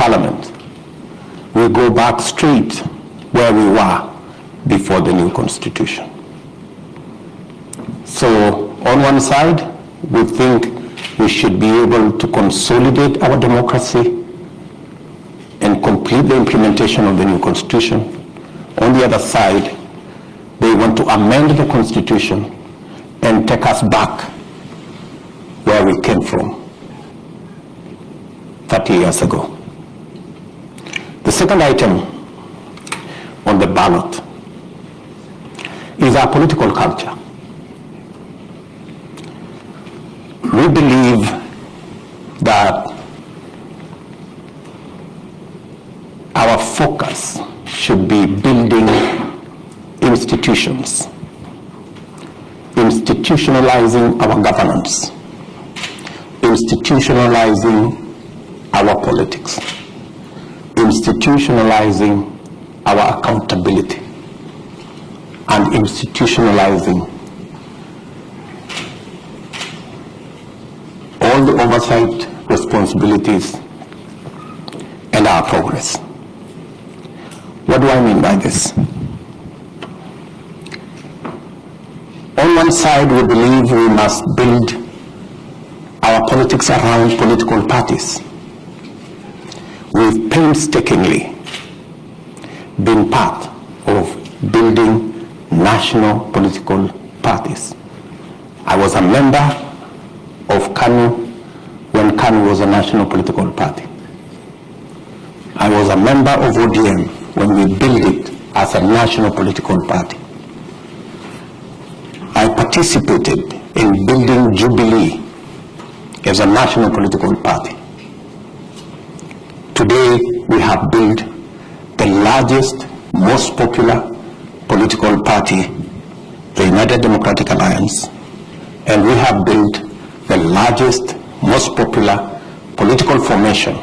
Parliament, we go back straight where we were before the new Constitution. So on one side, we think we should be able to consolidate our democracy and complete the implementation of the new Constitution. On the other side, they want to amend the Constitution and take us back where we came from 30 years ago. The second item on the ballot is our political culture. We believe that our focus should be building institutions, institutionalizing our governance, institutionalizing our politics, institutionalizing our accountability, and institutionalizing all the oversight responsibilities and our progress. What do I mean by this? On one side, we believe we must build our politics around political parties. We've painstakingly been part of building national political parties. I was a member of KANU when KANU was a national political party. I was a member of ODM when we built it as a national political party. I participated in building Jubilee as a national political party. Today, we have built the largest, most popular political party, the United Democratic Alliance, and we have built the largest, most popular political formation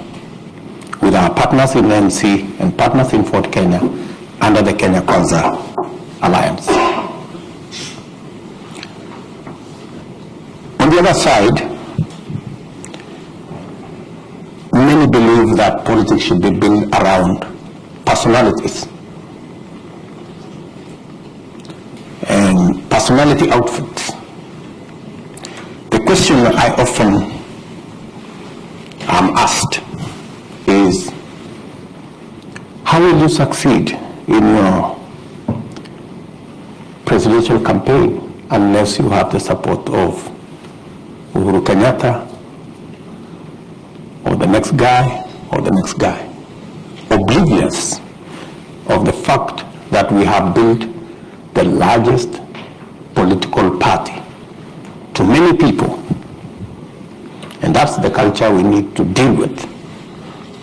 with our partners in NC and partners in Fort Kenya under the Kenya Kwanza Alliance. On the other side, many believe that politics should be built around personalities and personality outfits. The question that I often am asked is, how will you succeed in your presidential campaign unless you have the support of Uhuru Kenyatta or the next guy or the next guy, oblivious of the fact that we have built the largest political party to many people. And that's the culture we need to deal with,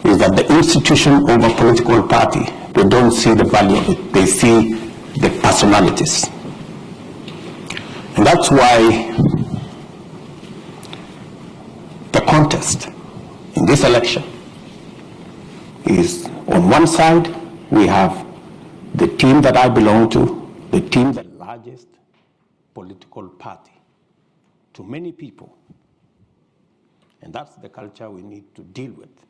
is that the institution of a political party, they don't see the value of it, they see the personalities. And that's why the contest in this election is, on one side, we have the team that I belong to, the team, the largest political party to many people. And that's the culture we need to deal with,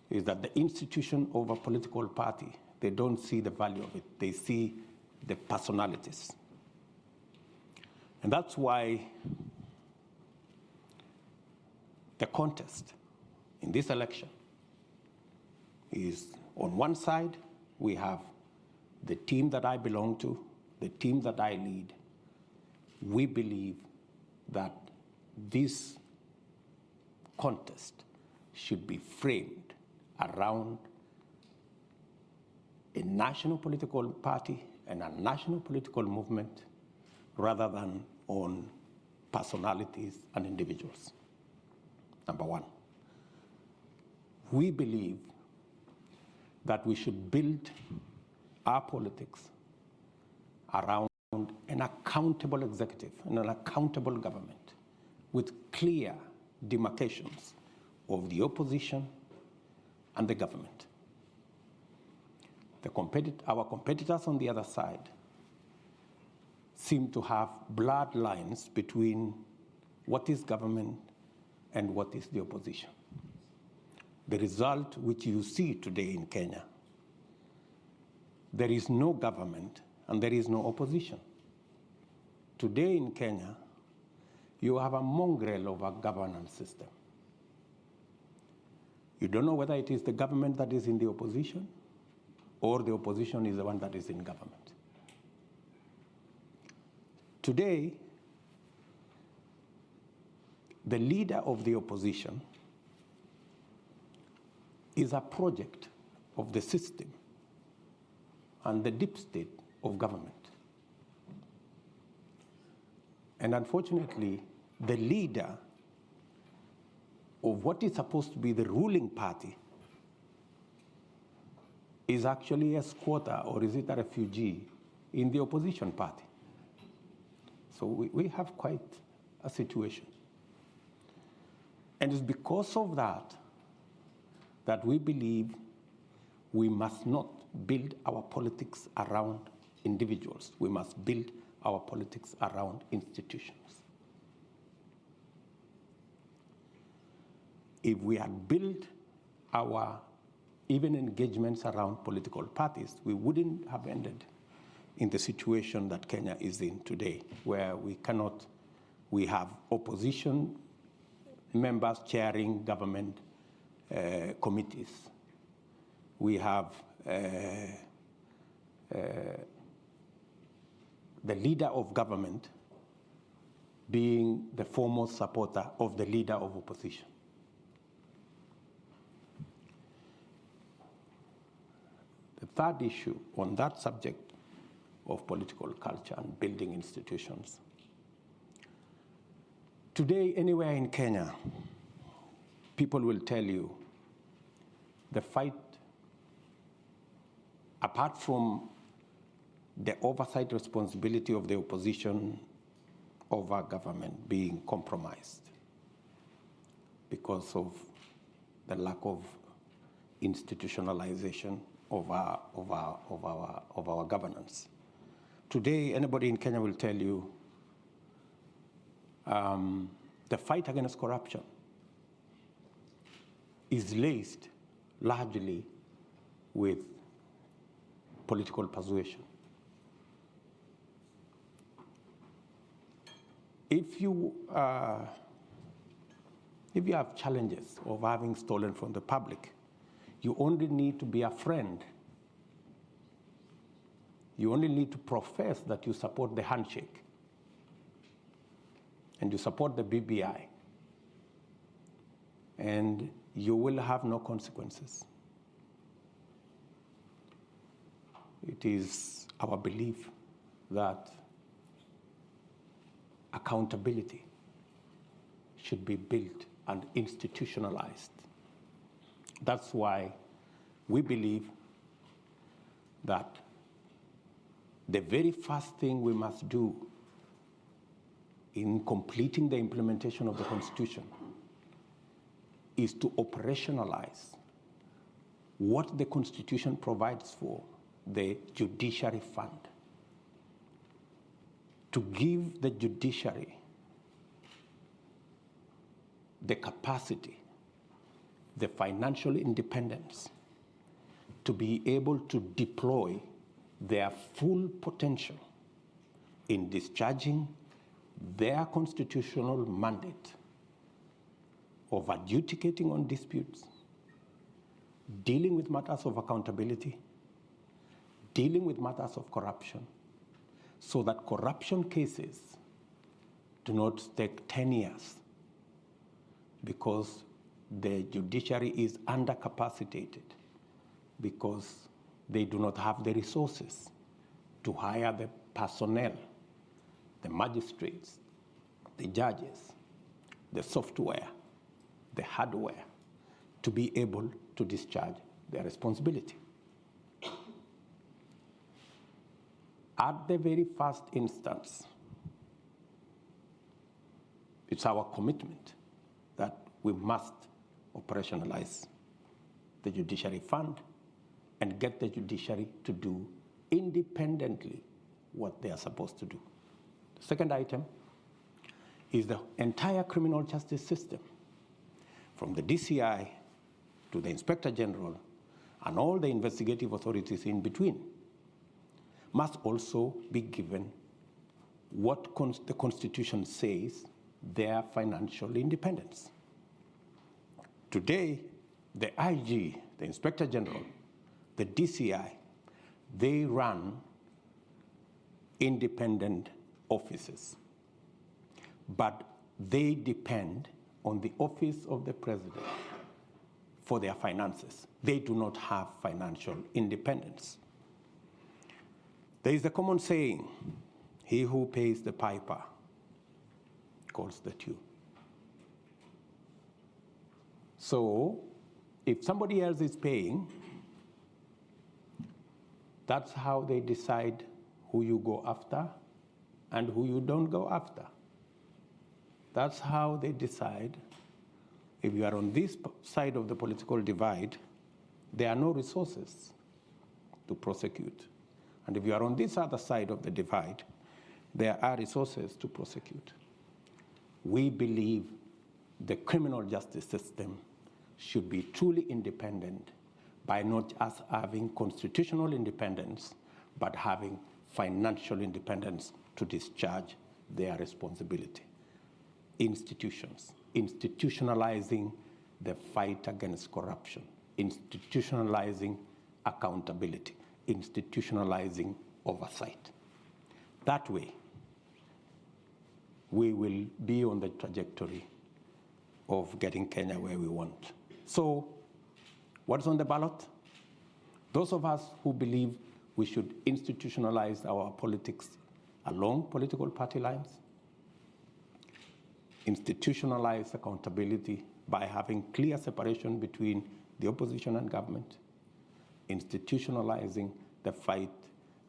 is that the institution of a political party, they don't see the value of it, they see the personalities. And that's why the contest in this election is, on one side, we have the team that I belong to, the team that I lead. We believe that this contest should be framed around a national political party and a national political movement rather than on personalities and individuals. Number one, we believe that we should build our politics around an accountable executive and an accountable government with clear demarcations of the opposition and the government. Our competitors on the other side seem to have blurred lines between what is government and what is the opposition. the result which you see today in Kenya. There is no government and there is no opposition. Today in Kenya, you have a mongrel of a governance system. You don't know whether it is the government that is in the opposition or the opposition is the one that is in government. Today, the leader of the opposition is a project of the system and the deep state of government. And unfortunately, the leader of what is supposed to be the ruling party is actually a squatter, or is it a refugee in the opposition party. So we have quite a situation. And it's because of that that we believe we must not build our politics around individuals. We must build our politics around institutions. If we had built our even engagements around political parties, we wouldn't have ended in the situation that Kenya is in today, where we have opposition members chairing government committees. We have the leader of government being the foremost supporter of the leader of opposition. The third issue on that subject of political culture and building institutions. Today, anywhere in Kenya, people will tell you the fight, apart from the oversight responsibility of the opposition over government being compromised because of the lack of institutionalization of our governance. Today, anybody in Kenya will tell you the fight against corruption is laced largely with political persuasion. If you have challenges of having stolen from the public, you only need to be a friend. You only need to profess that you support the handshake and you support the BBI, and you will have no consequences. It is our belief that accountability should be built and institutionalized. That's why we believe that the very first thing we must do in completing the implementation of the Constitution is to operationalize what the Constitution provides for, the judiciary fund, to give the judiciary the capacity, the financial independence to be able to deploy their full potential in discharging their constitutional mandate of adjudicating on disputes, dealing with matters of accountability, dealing with matters of corruption, so that corruption cases do not take 10 years because the judiciary is undercapacitated, because they do not have the resources to hire the personnel, the magistrates, the judges, the software, the hardware, to be able to discharge their responsibility. At the very first instance, it's our commitment that we must operationalize the judiciary fund and get the judiciary to do independently what they are supposed to do. The second item is the entire criminal justice system, from the DCI to the Inspector General, and all the investigative authorities in between, must also be given what the Constitution says their financial independence. Today, the IG, the Inspector General, the DCI, they run independent offices, but they depend on the office of the President for their finances. They do not have financial independence. There is a common saying, he who pays the piper calls the tune. So if somebody else is paying, that's how they decide who you go after and who you don't go after. That's how they decide. If you are on this side of the political divide, there are no resources to prosecute. And if you are on this other side of the divide, there are resources to prosecute. We believe the criminal justice system should be truly independent by not just having constitutional independence, but having financial independence to discharge their responsibility. Institutions, institutionalizing the fight against corruption, institutionalizing accountability, institutionalizing oversight. That way, we will be on the trajectory of getting Kenya where we want. So, what's on the ballot? Those of us who believe we should institutionalize our politics along political party lines, institutionalize accountability by having clear separation between the opposition and government, institutionalizing the fight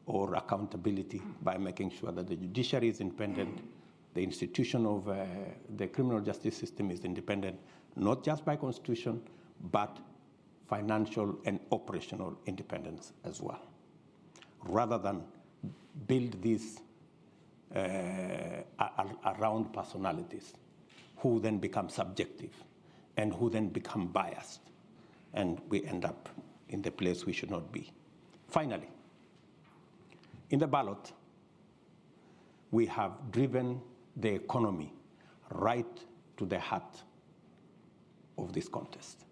or accountability by making sure that the judiciary is independent, the institution of the criminal justice system is independent, not just by constitution, but financial and operational independence as well, rather than build this around personalities who then become subjective and who then become biased, and we end up in the place we should not be. Finally, in the ballot, we have driven the economy right to the heart of this contest.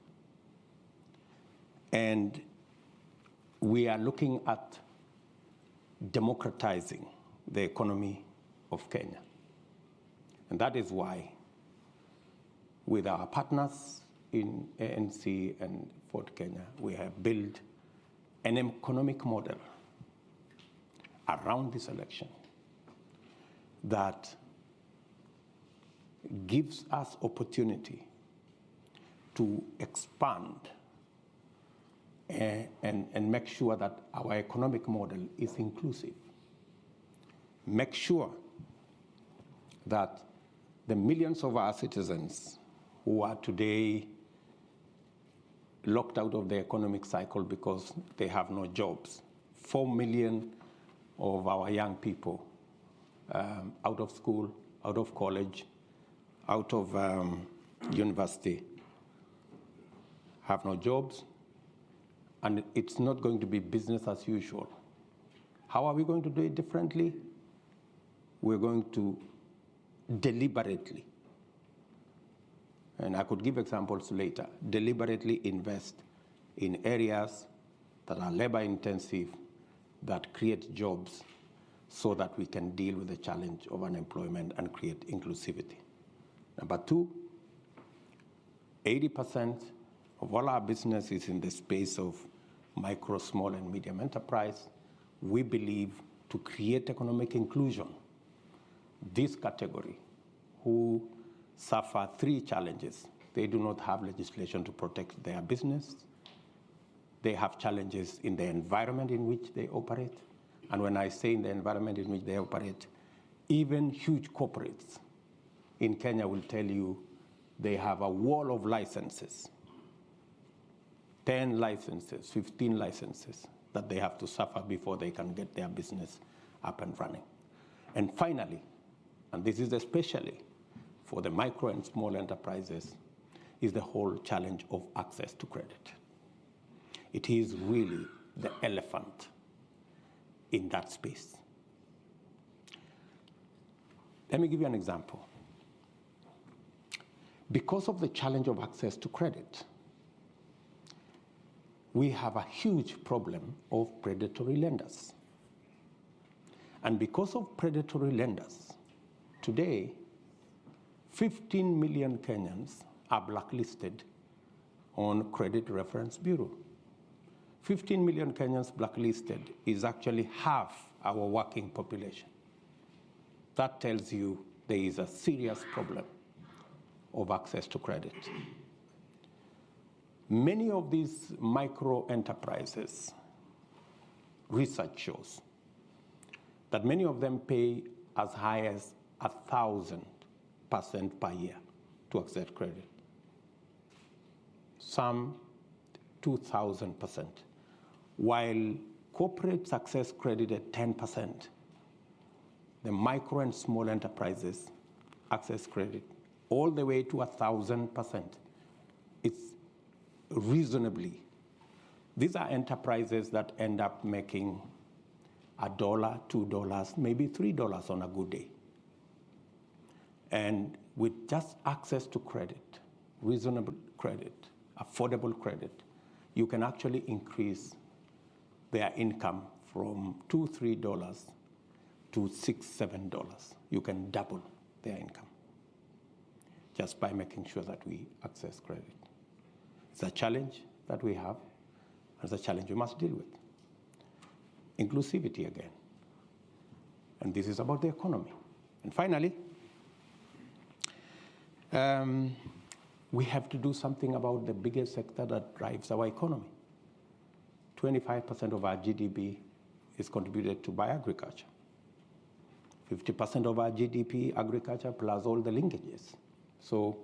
And we are looking at democratizing the economy of Kenya. And that is why, with our partners in ANC and Ford Kenya, we have built an economic model around this election that gives us opportunity to expand and make sure that our economic model is inclusive. Make sure that the millions of our citizens who are today locked out of the economic cycle because they have no jobs, 4 million of our young people out of school, out of college, out of university, have no jobs, and it's not going to be business as usual. How are we going to do it differently? We're going to deliberately, and I could give examples later, deliberately invest in areas that are labor intensive, that create jobs, so that we can deal with the challenge of unemployment and create inclusivity. Number two, 80% of all our business is in the space of micro, small, and medium enterprise. We believe to create economic inclusion, this category, who suffer three challenges. They do not have legislation to protect their business. They have challenges in the environment in which they operate. And when I say in the environment in which they operate, even huge corporates in Kenya will tell you they have a wall of licenses, 10 licenses, 15 licenses that they have to suffer before they can get their business up and running. And finally, and this is especially for the micro and small enterprises, is the whole challenge of access to credit. It is really the elephant in that space. Let me give you an example. Because of the challenge of access to credit, we have a huge problem of predatory lenders. And because of predatory lenders, today, 15 million Kenyans are blacklisted on Credit Reference Bureau. 15 million Kenyans blacklisted is actually half our working population. That tells you there is a serious problem of access to credit. Many of these micro enterprises, research shows that many of them pay as high as 1,000% per year to access credit. Some 2,000%, while corporates access credit at 10%. The micro and small enterprises access credit all the way to 1,000%. It's reasonably. These are enterprises that end up making $1, $2, maybe $3 on a good day. And with just access to credit, reasonable credit, affordable credit, you can actually increase their income from $2, $3 to $6, $7. You can double their income just by making sure that we access credit. It's a challenge that we have, and it's a challenge we must deal with. Inclusivity again. And this is about the economy. And finally, we have to do something about the biggest sector that drives our economy. 25% of our GDP is contributed to by agriculture. 50% of our GDP, agriculture, plus all the linkages. So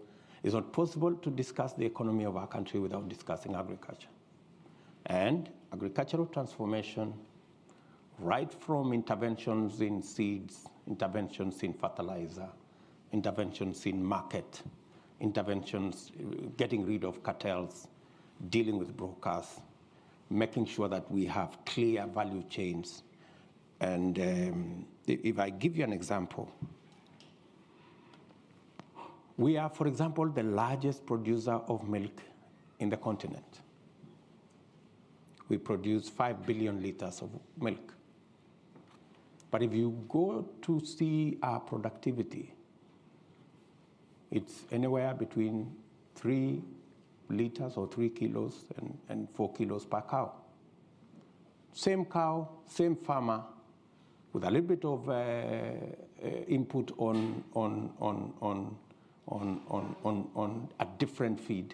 it's not possible to discuss the economy of our country without discussing agriculture. And agricultural transformation, right from interventions in seeds, interventions in fertilizer, interventions in market, interventions, getting rid of cartels, dealing with brokers, making sure that we have clear value chains. And if I give you an example, we are, for example, the largest producer of milk in the continent. We produce 5 billion liters of milk. But if you go to see our productivity, it's anywhere between 3 liters or 3 kilos and 4 kilos per cow. Same cow, same farmer, with a little bit of input on a different feed.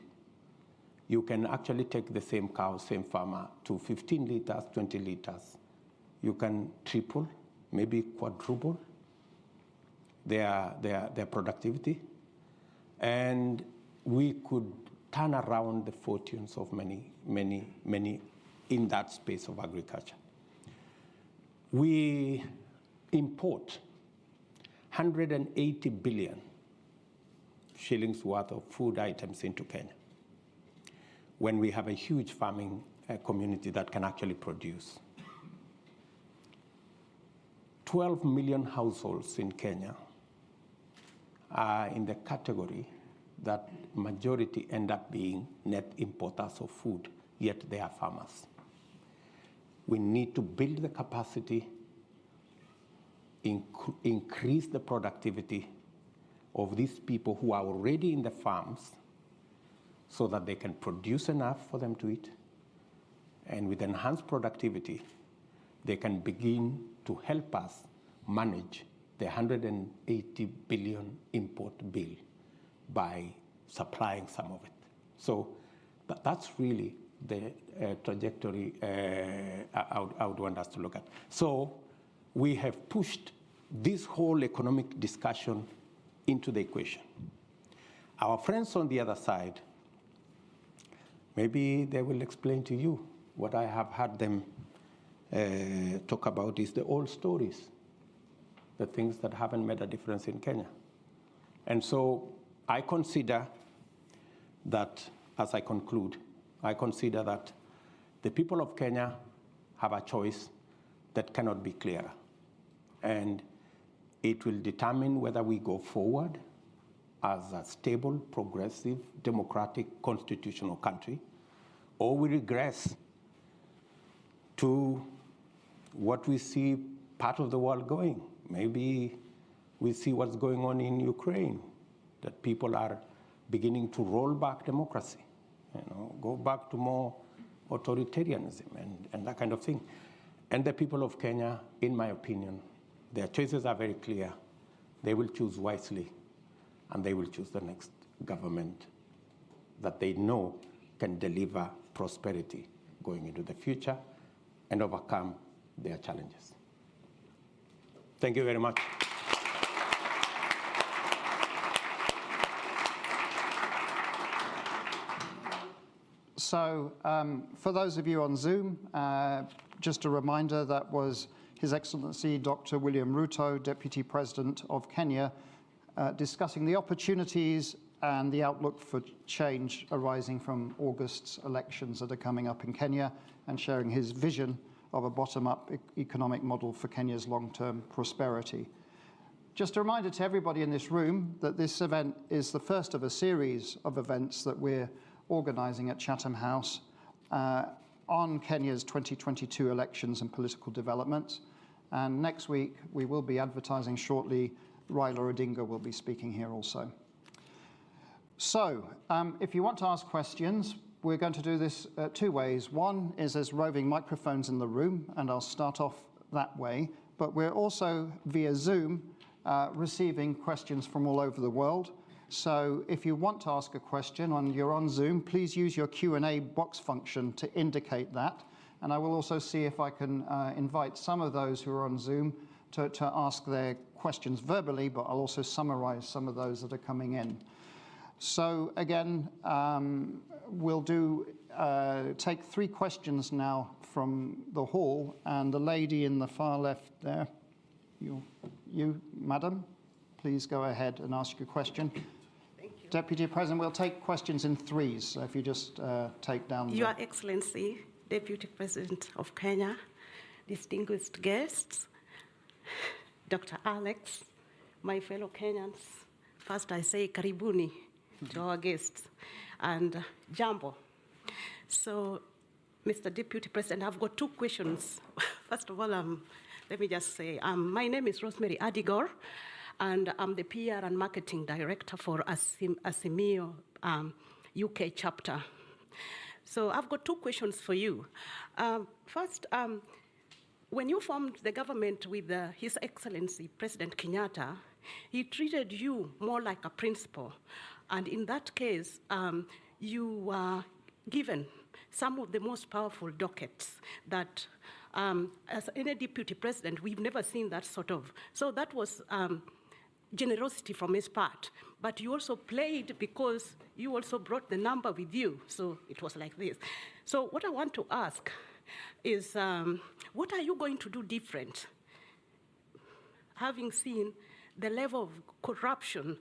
You can actually take the same cow, same farmer, to 15 liters, 20 liters. You can triple, maybe quadruple their productivity. And we could turn around the fortunes of many in that space of agriculture. We import 180 billion shillings worth of food items into Kenya, when we have a huge farming community that can actually produce. 12 million households in Kenya are in the category that majority end up being net importers of food, yet they are farmers. We need to build the capacity, increase the productivity of these people who are already in the farms so that they can produce enough for them to eat. And with enhanced productivity, they can begin to help us manage the 180 billion import bill by supplying some of it. So that's really the trajectory I would want us to look at. So we have pushed this whole economic discussion into the equation. Our friends on the other side, maybe they will explain to you what I have heard them talk about is the old stories, the things that haven't made a difference in Kenya. And so I consider that, as I conclude, I consider that the people of Kenya have a choice that cannot be clearer. And it will determine whether we go forward as a stable, progressive, democratic, constitutional country, or we regress to what we see part of the world going. Maybe we see what's going on in Ukraine, that people are beginning to roll back democracy, go back to more authoritarianism and that kind of thing. And the people of Kenya, in my opinion, their choices are very clear. They will choose wisely, and they will choose the next government that they know can deliver prosperity going into the future and overcome their challenges. Thank you very much. So for those of you on Zoom, just a reminder, that was His Excellency Dr. William Ruto, Deputy President of Kenya, discussing the opportunities and the outlook for change arising from August's elections that are coming up in Kenya, and sharing his vision of a bottom-up economic model for Kenya's long-term prosperity. Just a reminder to everybody in this room that this event is the first of a series of events that we're organising at Chatham House on Kenya's 2022 elections and political developments. And next week, we will be advertising shortly. Raila Odinga will be speaking here also. So, if you want to ask questions, we're going to do this two ways. One is there's roving microphones in the room, and I'll start off that way. But we're also, via Zoom, receiving questions from all over the world. So if you want to ask a question and you're on Zoom, please use your Q&A box function to indicate that. And I will also see if I can invite some of those who are on Zoom to ask their questions verbally, but I'll also summarize some of those that are coming in. So again, we'll take 3 questions now from the hall, and the lady in the far left there, you madam, please go ahead and ask your question. Thank you. Deputy President, we'll take questions in threes, so if you just take down Your Excellency, Deputy President of Kenya, distinguished guests, Dr. Alex, my fellow Kenyans, first I say karibuni to our guests, and jambo. So, Mr. Deputy President, I've got 2 questions. First of all, let me just say, my name is Rosemary Adigor, and I'm the PR and Marketing Director for Azimio UK chapter. So I've got 2 questions for you. First, when you formed the government with His Excellency President Kenyatta, he treated you more like a principal. And in that case, you were given some of the most powerful dockets that, as any deputy president, we've never seen that sort of. So that was generosity from his part. But you also played because you also brought the number with you. So it was like this. So what I want to ask is, what are you going to do different, having seen the level of corruption,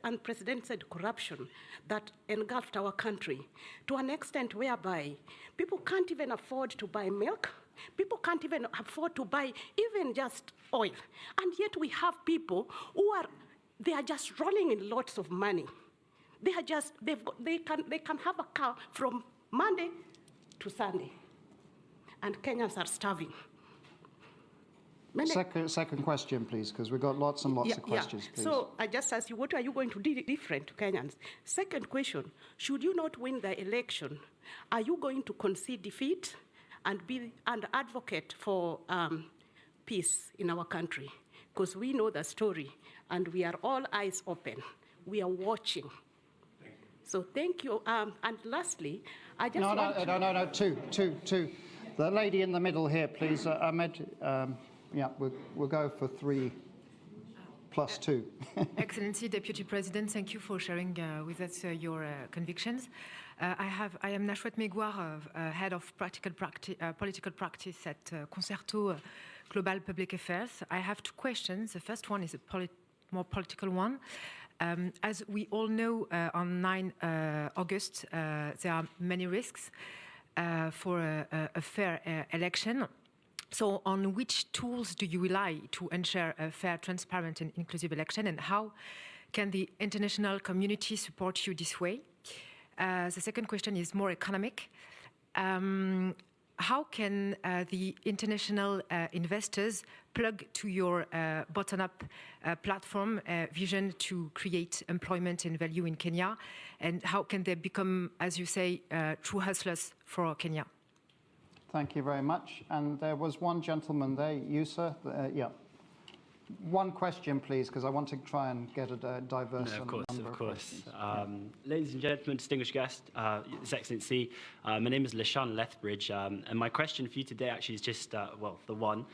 unprecedented corruption that engulfed our country to an extent whereby people can't even afford to buy milk, people can't even afford to buy even just oil. And yet we have people who they are just rolling in lots of money. They can have a car from Monday to Sunday. And Kenyans are starving. Second question, please, because we've got lots and lots of questions, please. So I just ask you, what are you going to do different to Kenyans? Second question, should you not win the election, are you going to concede defeat and be an advocate for peace in our country? Because we know the story, and we are all eyes open. We are watching. So thank you. And lastly, I just No, two. The lady in the middle here, please. Ahmed, yeah, we'll go for 3 plus 2. Excellency, Deputy President, thank you for sharing with us your convictions. I am Nashwat Megwar, Head of Political Practice at Concerto Global Public Affairs. I have 2 questions. The first one is a more political one. As we all know, on 9 August, there are many risks for a fair election. So on which tools do you rely to ensure a fair, transparent and inclusive election, and how can the international community support you this way? The second question is more economic. How can the international investors plug to your bottom-up platform vision to create employment and value in Kenya? And how can they become, as you say, true hustlers for Kenya? Thank you very much. And there was one gentleman there, you, sir. Yeah. One question, please, because I want to try and get a diverse number of questions. Ladies and gentlemen, distinguished guest, His Excellency, my name is Lashan Lethbridge, and my question for you today actually is just, well, the one.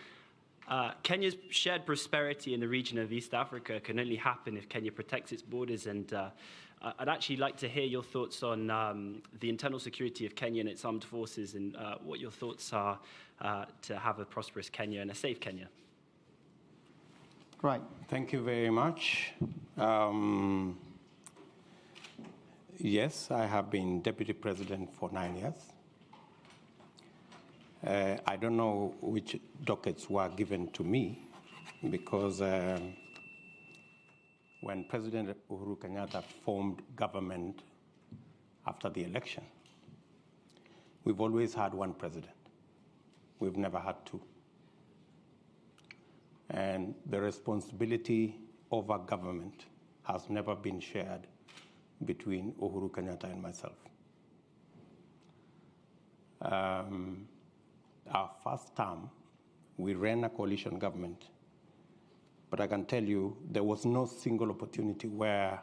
Kenya's shared prosperity in the region of East Africa can only happen if Kenya protects its borders, and I'd actually like to hear your thoughts on the internal security of Kenya and its armed forces, and what your thoughts are to have a prosperous Kenya and a safe Kenya. Right. Thank you very much. Yes, I have been deputy president for 9 years. I don't know which dockets were given to me, because when President Uhuru Kenyatta formed government after the election, we've always had one president. We've never had two. And the responsibility over government has never been shared between Uhuru Kenyatta and myself. Our first term, we ran a coalition government, but I can tell you there was no single opportunity where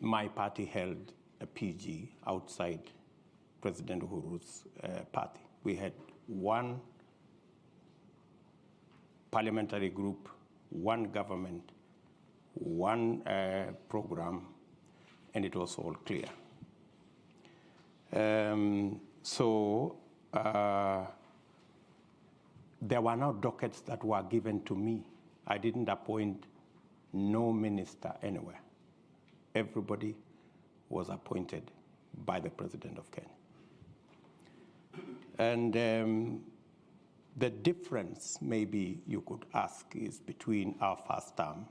my party held a PG outside President Uhuru's party. We had one parliamentary group, one government, one program, and it was all clear. There were no dockets that were given to me. I didn't appoint no minister anywhere. Everybody was appointed by the President of Kenya. And the difference, maybe you could ask, is between our first term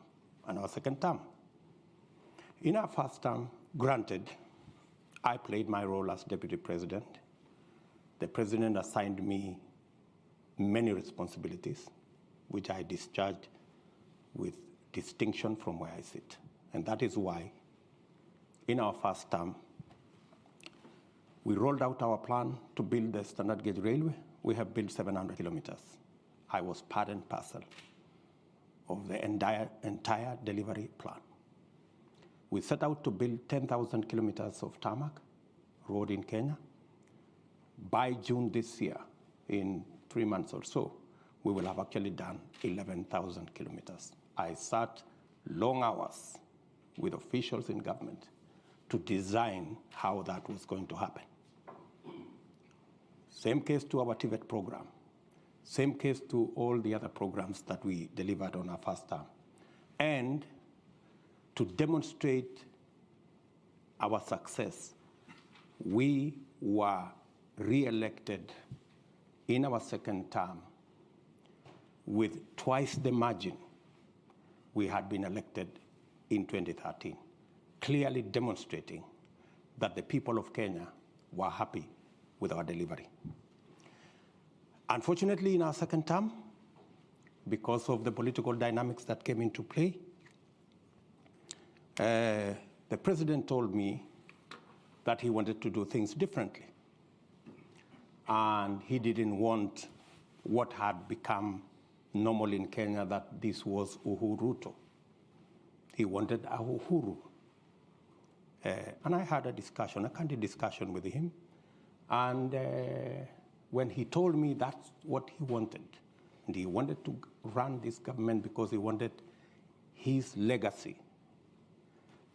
and our second term. In our first term, granted, I played my role as deputy president. The president assigned me many responsibilities, which I discharged with distinction from where I sit. And that is why, in our first term, we rolled out our plan to build the standard gauge railway. We have built 700 kilometers. I was part and parcel of the entire delivery plan. We set out to build 10,000 kilometers of tarmac road in Kenya. By June this year, in 3 months or so, we will have actually done 11,000 kilometers. I sat long hours with officials in government to design how that was going to happen. Same case to our TVET program. Same case to all the other programs that we delivered on our first term. And to demonstrate our success, we were re-elected in our second term with twice the margin we had been elected in 2013, clearly demonstrating that the people of Kenya were happy with our delivery. Unfortunately, in our second term, because of the political dynamics that came into play, the president told me that he wanted to do things differently. And he didn't want what had become normal in Kenya, that this was Uhuru. He wanted a Uhuru. And I had a discussion, a candid discussion with him. And when he told me that's what he wanted, and he wanted to run this government because he wanted his legacy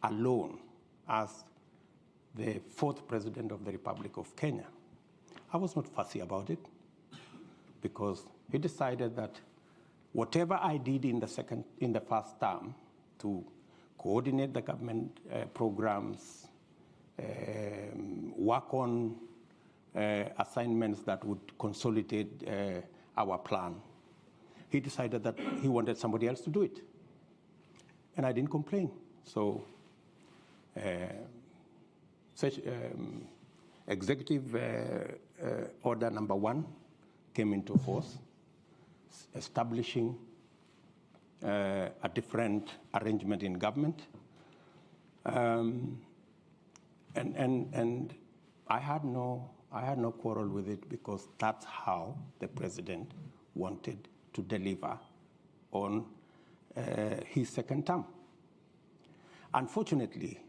alone as the fourth president of the Republic of Kenya, I was not fussy about it, because he decided that whatever I did in the first term to to coordinate the government programs, work on assignments that would consolidate our plan. He decided that he wanted somebody else to do it. And I didn't complain. So executive order number 1 came into force, establishing a different arrangement in government. And I had no quarrel with it, because that's how the president wanted to deliver on his second term. Unfortunately,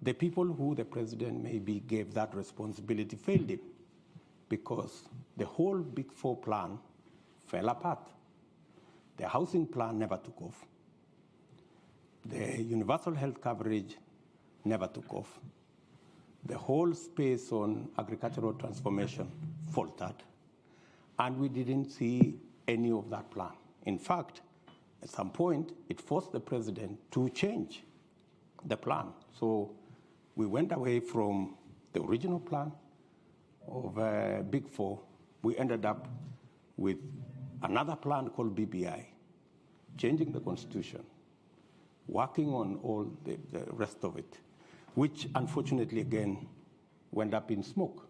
the people who the president maybe gave that responsibility failed him, because the whole Big Four plan fell apart. The housing plan never took off. The universal health coverage never took off. The whole space on agricultural transformation faltered, and we didn't see any of that plan. In fact, at some point, it forced the president to change the plan. So we went away from the original plan of Big Four. We ended up with another plan called BBI, changing the constitution, working on all the rest of it, which unfortunately again went up in smoke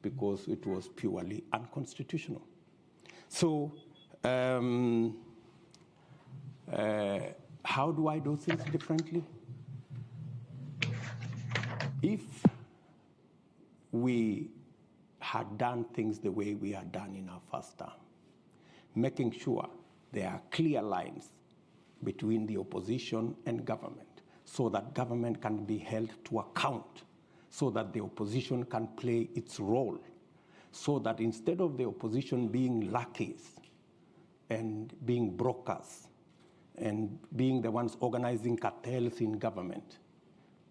because it was purely unconstitutional. So how do I do things differently? If we had done things the way we had done in our first term, making sure there are clear lines between the opposition and government, so that government can be held to account, so that the opposition can play its role, so that instead of the opposition being lackeys and being brokers and being the ones organizing cartels in government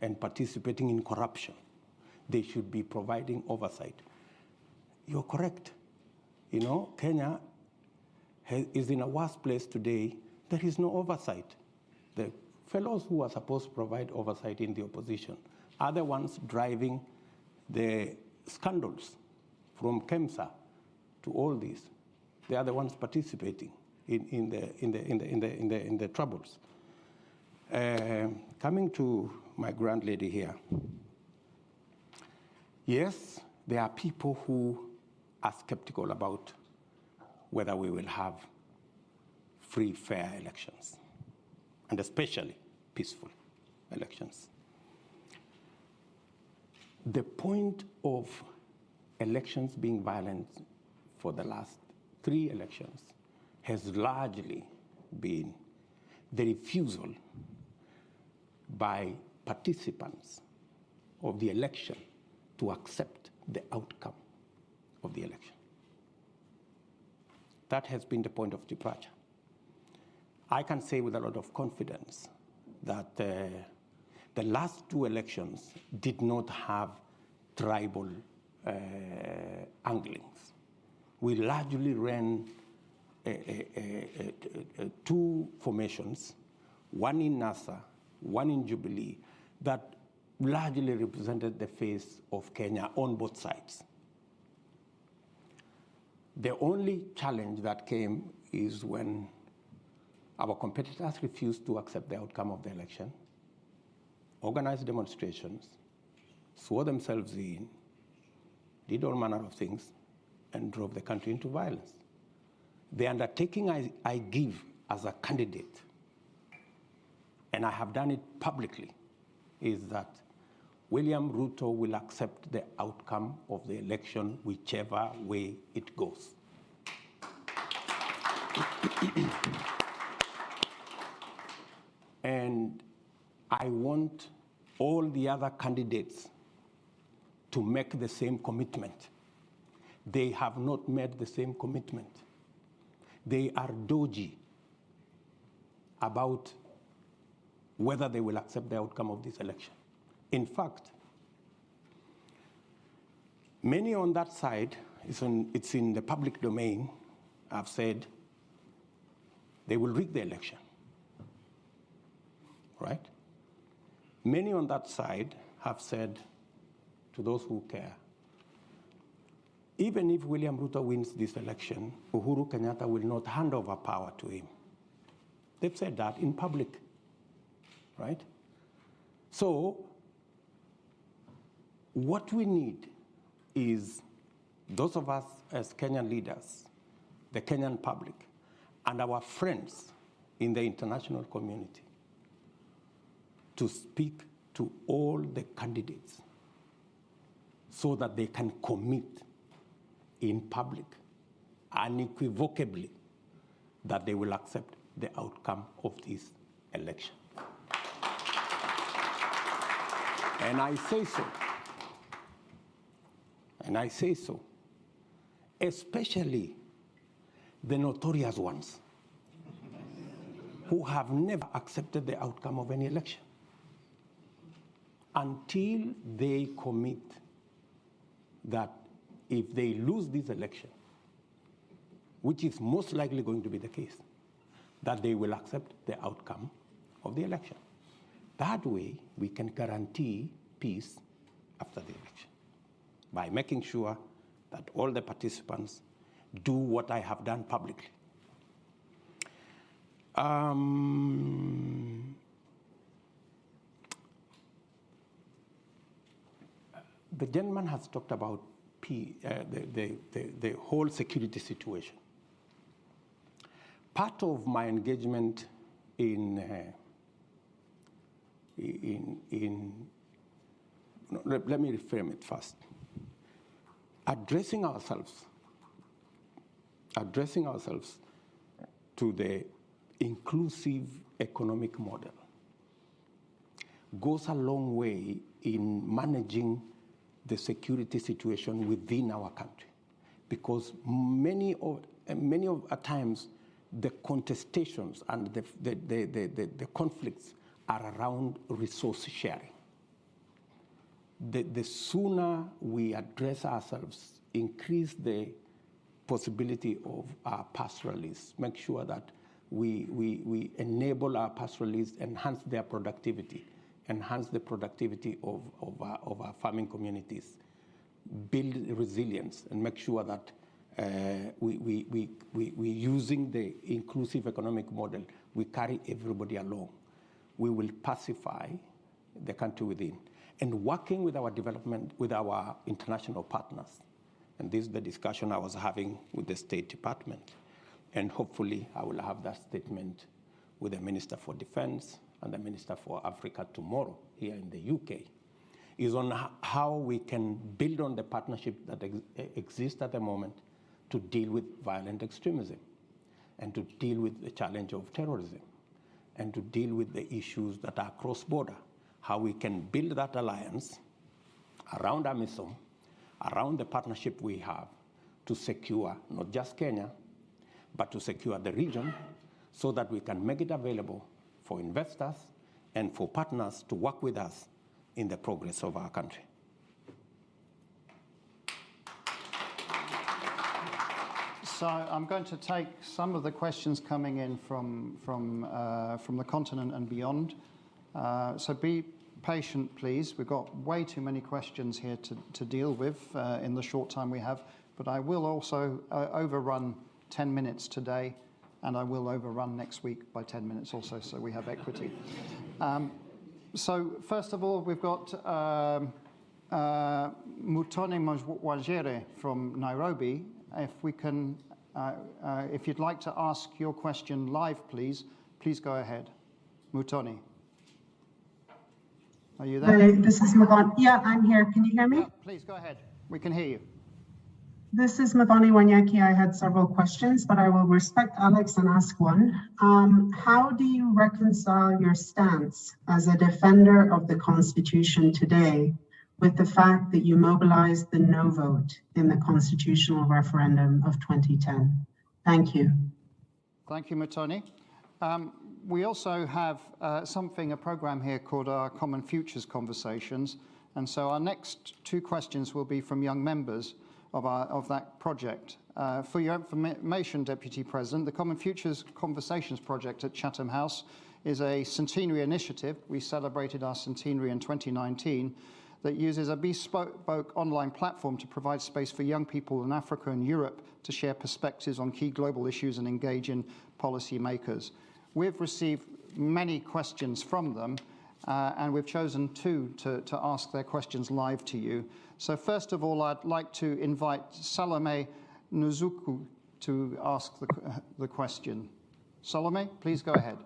and participating in corruption, they should be providing oversight. You're correct. You know, Kenya is in a worse place today. There is no oversight. The fellows who are supposed to provide oversight in the opposition are the ones driving the scandals, from KEMSA to all these. They are the ones participating in the troubles. Coming to my grand lady here. Yes, there are people who are skeptical about whether we will have free, fair elections, and especially peaceful elections. The point of elections being violent for the last 3 elections has largely been the refusal by participants of the election to accept the outcome of the election. That has been the point of departure. I can say with a lot of confidence that the last 2 elections did not have tribal anglings. We largely ran 2 formations, one in NASA, one in Jubilee, that largely represented the face of Kenya on both sides. The only challenge that came is when our competitors refused to accept the outcome of the election, organized demonstrations, swore themselves in, did all manner of things, and drove the country into violence. The undertaking I give as a candidate, and I have done it publicly, is that William Ruto will accept the outcome of the election whichever way it goes. And I want all the other candidates to make the same commitment. They have not made the same commitment. They are dodgy about whether they will accept the outcome of this election. In fact, many on that side, it's in the public domain, have said they will rig the election. right? Many on that side have said to those who care, even if William Ruto wins this election, Uhuru Kenyatta will not hand over power to him. They've said that in public, right? So what we need is those of us as Kenyan leaders, the Kenyan public, and our friends in the international community to speak to all the candidates so that they can commit in public unequivocally that they will accept the outcome of this election. And I say so, especially the notorious ones who have never accepted the outcome of any election until they commit that if they lose this election, which is most likely going to be the case, that they will accept the outcome of the election. That way, we can guarantee peace after the election by making sure that all the participants do what I have done publicly. The gentleman has talked about the whole security let me reframe it first. Addressing ourselves to the inclusive economic model goes a long way in managing the security situation within our country, because many of times the contestations and the conflicts are around resource sharing. The sooner we address ourselves, increase the possibility of our pastoralists, make sure that we enable our pastoralists, enhance their productivity, enhance the productivity of our farming communities, build resilience, and make sure that we using the inclusive economic model, we carry everybody along. We will pacify the country within. And working with our development, with our international partners, and this is the discussion I was having with the State Department, and hopefully I will have that statement with the Minister for Defense and the Minister for Africa tomorrow here in the UK, is on how we can build on the partnership that exists at the moment to deal with violent extremism, and to deal with the challenge of terrorism, and to deal with the issues that are cross-border, how we can build that alliance around AMISOM, around the partnership we have to secure not just Kenya, but to secure the region so that we can make it available for investors and for partners to work with us in the progress of our country. So I'm going to take some of the questions coming in from the continent and beyond. So be patient, please. We've got way too many questions here to deal with in the short time we have, but I will also overrun 10 minutes today, and I will overrun next week by 10 minutes also, so we have equity. So first of all, we've got Mutone Mwajere from Nairobi. If we can, if you'd like to ask your question live, please go ahead. Mutone. Are you there? Hi, this is Mavani. Yeah, I'm here. Can you hear me? Yeah, please go ahead. We can hear you. This is Mavani Wanyaki. I had several questions, but I will respect Alex and ask one. How do you reconcile your stance as a defender of the Constitution today with the fact that you mobilized the no vote in the constitutional referendum of 2010? Thank you. Thank you, Mutoni. We also have a program here called our Common Futures Conversations. And so our next two questions will be from young members of that project. For your information, Deputy President, the Common Futures Conversations project at Chatham House is a centenary initiative. We celebrated our centenary in 2019 that uses a bespoke online platform to provide space for young people in Africa and Europe to share perspectives on key global issues and engage in policy makers. We've received many questions from them, and we've chosen two to ask their questions live to you. So first of all, I'd like to invite Salome Nzuku to ask the question. Salome, please go ahead.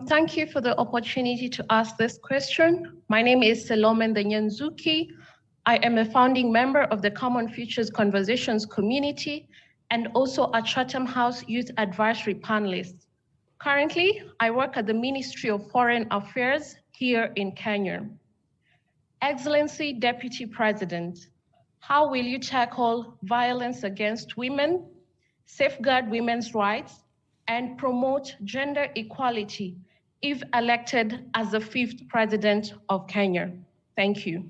Thank you for the opportunity to ask this question. My name is Salome Nzuki. I am a founding member of the Common Futures Conversations community and also a Chatham House Youth Advisory panelist. Currently, I work at the Ministry of Foreign Affairs here in Kenya. Excellency Deputy President, how will you tackle violence against women, safeguard women's rights, and promote gender equality if elected as the 5th President of Kenya? Thank you.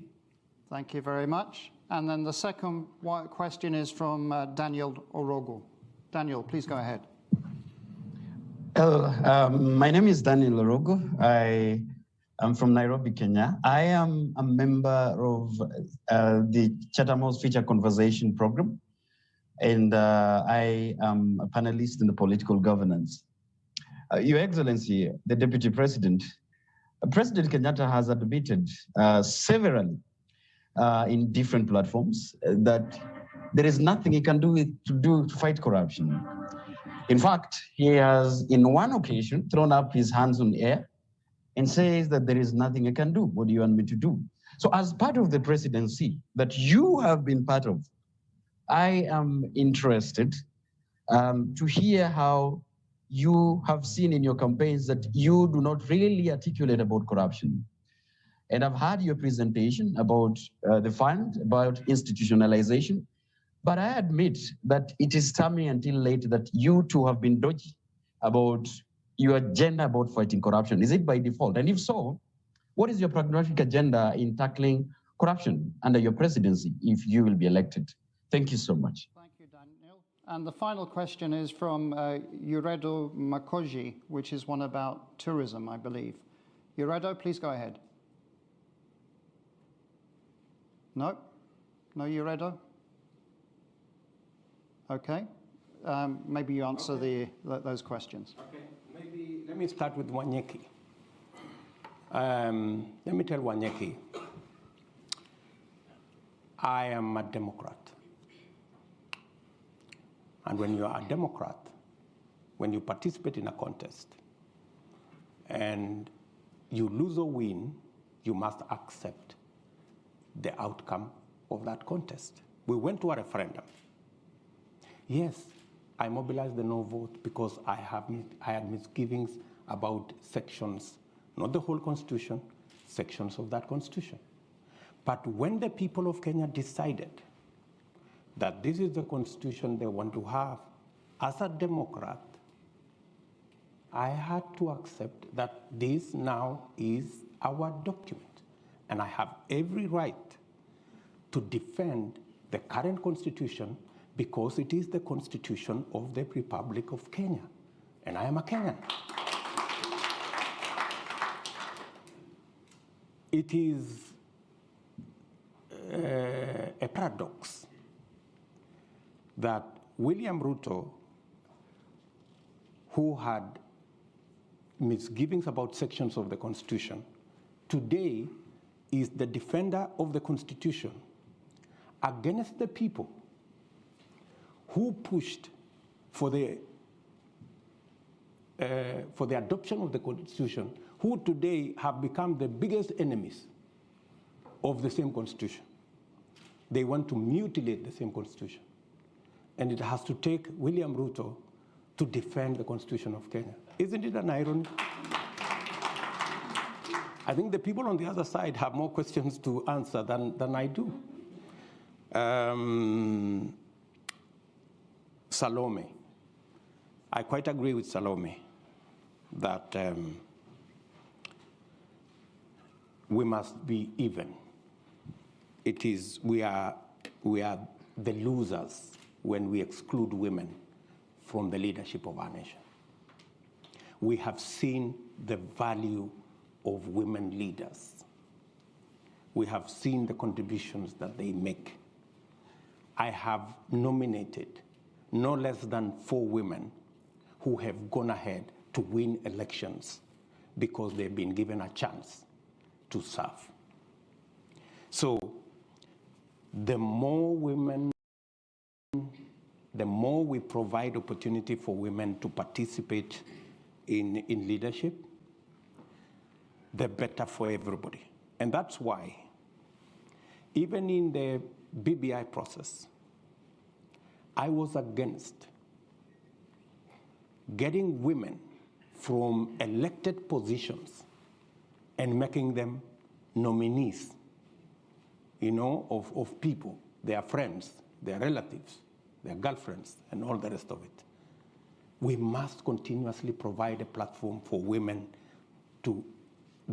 Thank you very much. And then the second question is from Daniel Orogo. Daniel, please go ahead. Hello, my name is Daniel Orogo. I am from Nairobi, Kenya. I am a member of the Chatham House Future Conversation program, and I am a panelist in the political governance. Your Excellency, the Deputy President, President Kenyatta has admitted severally in different platforms that there is nothing he can do to fight corruption. In fact, he has, in one occasion, thrown up his hands on air and says that there is nothing I can do. What do you want me to do? So as part of the presidency that you have been part of, I am interested to hear how you have seen in your campaigns that you do not really articulate about corruption. And I've heard your presentation about the fund, about institutionalization, but I admit that it is coming until late that you too have been dodgy about your agenda about fighting corruption. Is it by default? And if so, what is your pragmatic agenda in tackling corruption under your presidency if you will be elected? Thank you so much. Thank you, Daniel. And the final question is from Uredo Makoji, which is one about tourism, I believe. Uredo, please go ahead. No? No, Uredo? Okay. Maybe you answer those questions. Okay. Maybe let me start with Wanyeki. Let me tell Wanyeki, I am a Democrat. And when you are a Democrat, when you participate in a contest and you lose or win, you must accept the outcome of that contest. We went to a referendum. Yes, I mobilized the no vote because I had misgivings about sections, not the whole Constitution, sections of that Constitution. But when the people of Kenya decided that this is the Constitution they want to have, as a Democrat, I had to accept that this now is our document. And I have every right to defend the current Constitution because it is the Constitution of the Republic of Kenya. And I am a Kenyan. It is a paradox that William Ruto, who had misgivings about sections of the Constitution, today is the defender of the Constitution against the people who pushed for the adoption of the Constitution, who today have become the biggest enemies of the same Constitution. They want to mutilate the same Constitution. And it has to take William Ruto to defend the Constitution of Kenya. Isn't it an irony? I think the people on the other side have more questions to answer than I do. Salome. I quite agree with Salome that we must be even. We are the losers when we exclude women from the leadership of our nation. we have seen the value of women leaders. We have seen the contributions that they make. I have nominated no less than 4 women who have gone ahead to win elections because they've been given a chance to serve. So the more women, the more we provide opportunity for women to participate in leadership, the better for everybody. And that's why, even in the BBI process, I was against getting women from elected positions and making them nominees, of people, their friends, their relatives, their girlfriends, and all the rest of it. We must continuously provide a platform for women to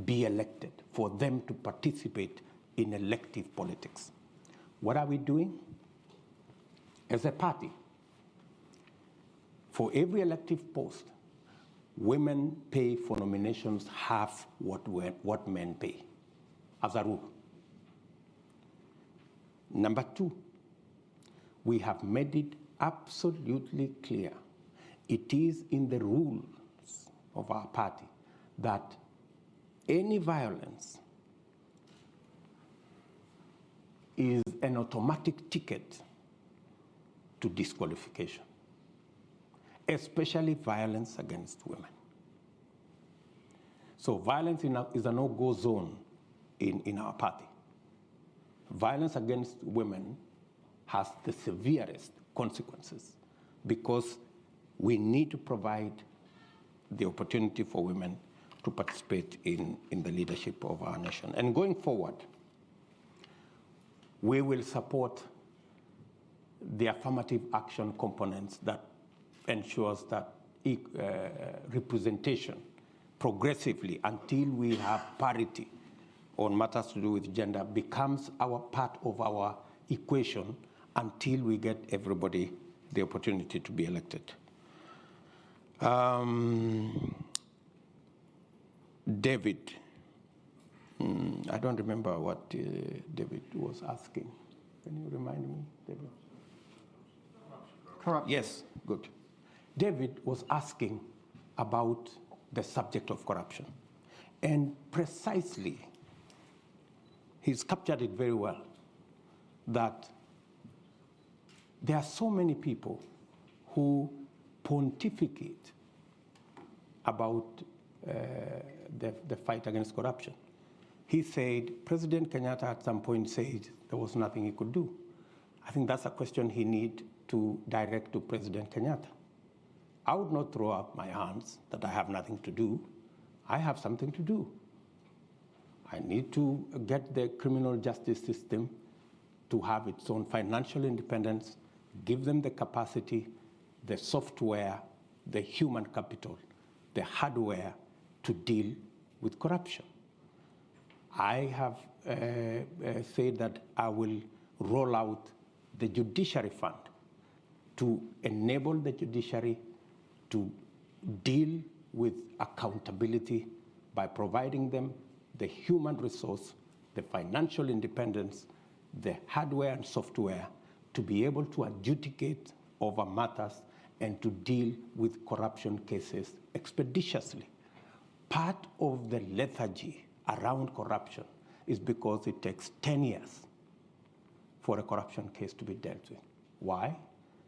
be elected, for them to participate in elective politics. What are we doing? As a party, for every elective post, women pay for nominations half what men pay, as a rule. Number 2, we have made it absolutely clear. It is in the rules of our party that any violence is an automatic ticket to disqualification, especially violence against women. So violence is a no-go zone in our party. Violence against women has the severest consequences because we need to provide the opportunity for women to participate in the leadership of our nation. And going forward, we will support the affirmative action components that ensures that representation progressively until we have parity on matters to do with gender becomes part of our equation until we get everybody the opportunity to be elected. David, I don't remember what David was asking. Can you remind me, David? Corruption. Yes, good. David was asking about the subject of corruption. And precisely, he's captured it very well, that there are so many people who pontificate about the fight against corruption. He said, President Kenyatta at some point said there was nothing he could do. I think that's a question he needs to direct to President Kenyatta. I would not throw up my hands that I have nothing to do. I have something to do. I need to get the criminal justice system to have its own financial independence, give them the capacity, the software, the human capital, the hardware to deal with corruption. I have said that I will roll out the judiciary fund to enable the judiciary to deal with accountability by providing them the human resource, the financial independence, the hardware and software to be able to adjudicate over matters and to deal with corruption cases expeditiously. Part of the lethargy around corruption is because it takes 10 years for a corruption case to be dealt with. Why?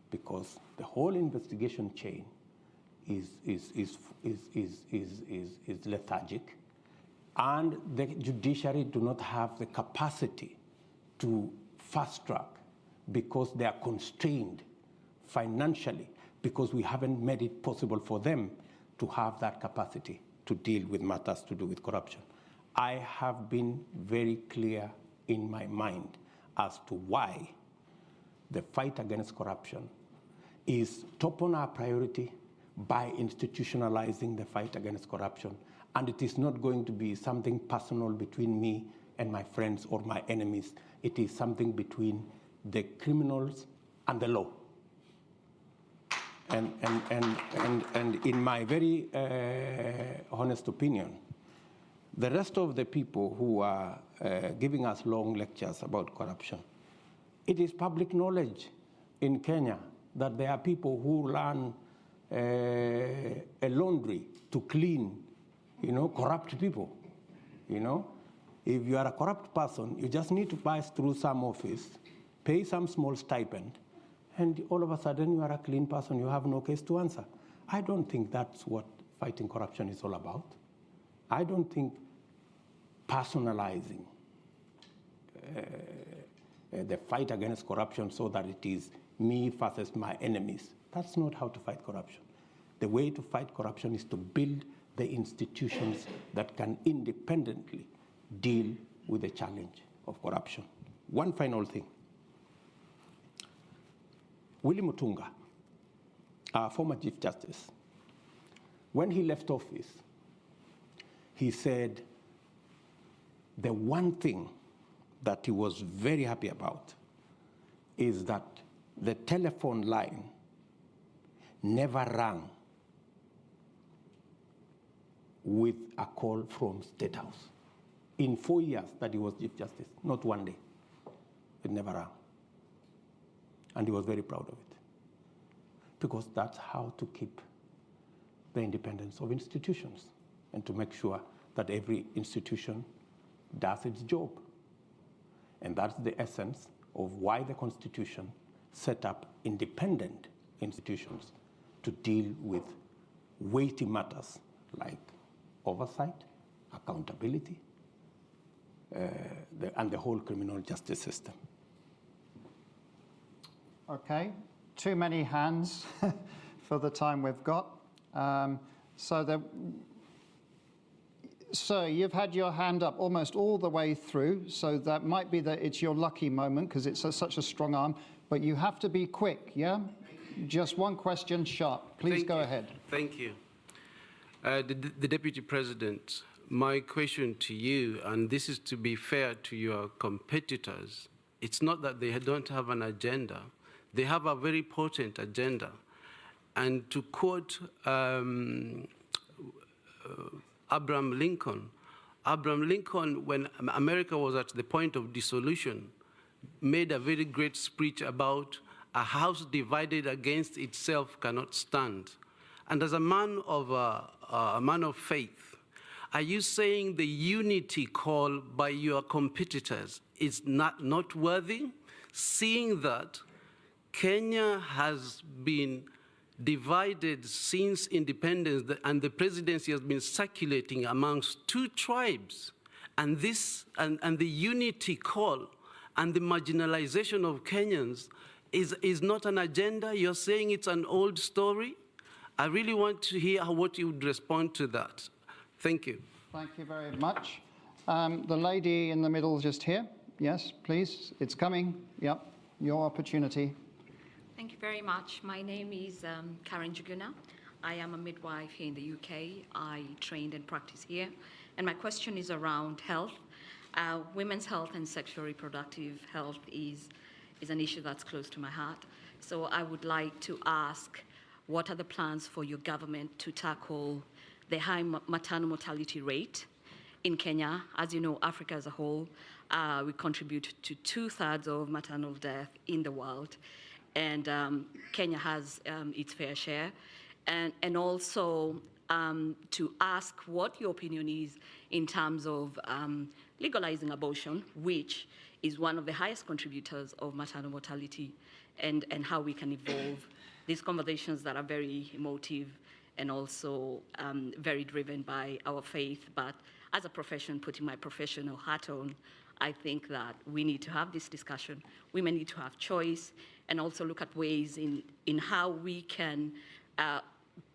Because the whole investigation chain is lethargic, and the judiciary do not have the capacity to fast track because they are constrained financially, because we haven't made it possible for them to have that capacity to deal with matters to do with corruption. I have been very clear in my mind as to why the fight against corruption is top on our priority by institutionalizing the fight against corruption. And it is not going to be something personal between me and my friends or my enemies. It is something between the criminals and the law. And in my very honest opinion, the rest of the people who are giving us long lectures about corruption, it is public knowledge in Kenya that there are people who run a laundry to clean, corrupt people. If you are a corrupt person, you just need to pass through some office, pay some small stipend, and all of a sudden you are a clean person, you have no case to answer. I don't think that's what fighting corruption is all about. I don't think personalizing the fight against corruption so that it is me versus my enemies, that's not how to fight corruption. The way to fight corruption is to build the institutions that can independently deal with the challenge of corruption. One final thing. Willie Mutunga, our former Chief Justice, when he left office, he said the one thing that he was very happy about is that the telephone line never rang with a call from State House. In 4 years that he was Chief Justice, not one day, it never rang. And he was very proud of it, because that's how to keep the independence of institutions and to make sure that every institution does its job. And that's the essence of why the Constitution set up independent institutions to deal with weighty matters like oversight, accountability, and the whole criminal justice system. Okay, too many hands for the time we've got. Sir, you've had your hand up almost all the way through, so that might be that it's your lucky moment because it's such a strong arm, but you have to be quick, yeah? Just one question sharp. Please go ahead. Thank you. The Deputy President, my question to you, and this is to be fair to your competitors, it's not that they don't have an agenda. They have a very potent agenda. And to quote Abraham Lincoln, when America was at the point of dissolution, made a very great speech about a house divided against itself cannot stand. And as a man of faith, are you saying the unity call by your competitors is not worthy, seeing that Kenya has been divided since independence, and the presidency has been circulating amongst two tribes, and the unity call and the marginalization of Kenyans is not an agenda? You're saying it's an old story? I really want to hear what you would respond to that. Thank you. Thank you very much. The lady in the middle just here. Yes, please. It's coming. Yep, your opportunity. Thank you very much. My name is Karen Juguna. I am a midwife here in the UK. I trained and practice here. And my question is around health. Women's health and sexual reproductive health is an issue that's close to my heart. So I would like to ask, what are the plans for your government to tackle the high maternal mortality rate in Kenya? As you know, Africa as a whole, we contribute to 2/3 of maternal death in the world. And Kenya has its fair share. And also to ask what your opinion is in terms of legalizing abortion, which is one of the highest contributors of maternal mortality, and how we can evolve these conversations that are very emotive and also very driven by our faith. But as a profession, putting my professional hat on, I think that we need to have this discussion. Women need to have choice, and also look at ways in how we can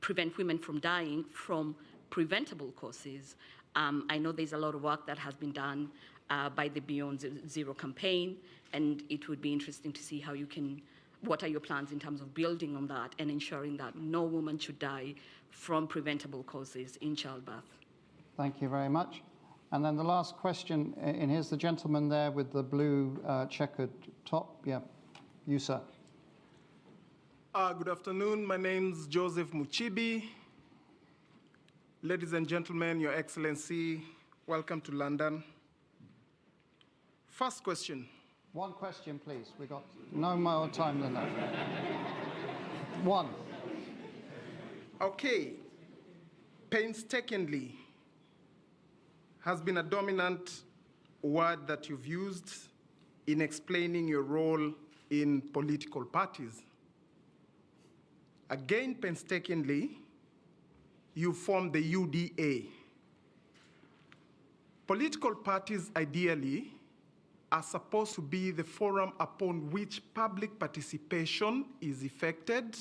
prevent women from dying from preventable causes. I know there's a lot of work that has been done by the Beyond Zero campaign, and it would be interesting to see how you can, what are your plans in terms of building on that and ensuring that no woman should die from preventable causes in childbirth. Thank you very much. And then the last question, and here's the gentleman there with the blue checkered top. Yeah, you, sir. Good afternoon. My name's Joseph Muchibi. Ladies and gentlemen, Your Excellency, welcome to London. First question. One question, please. We've got no more time than that. One. Okay. Painstakingly has been a dominant word that you've used in explaining your role in political parties. Again, painstakingly, you formed the UDA. Political parties, ideally, are supposed to be the forum upon which public participation is effected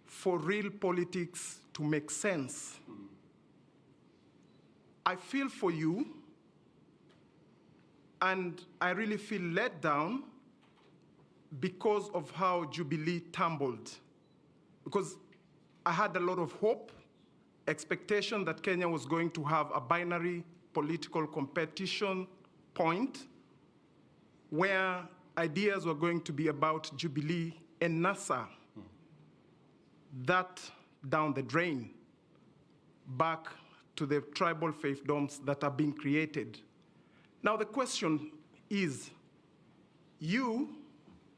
for real politics to make sense. I feel for you, and I really feel let down because of how Jubilee tumbled. Because I had a lot of hope, expectation that Kenya was going to have a binary political competition point where ideas were going to be about Jubilee and NASA. That down the drain, back to the tribal fiefdoms that are being created. Now the question is, you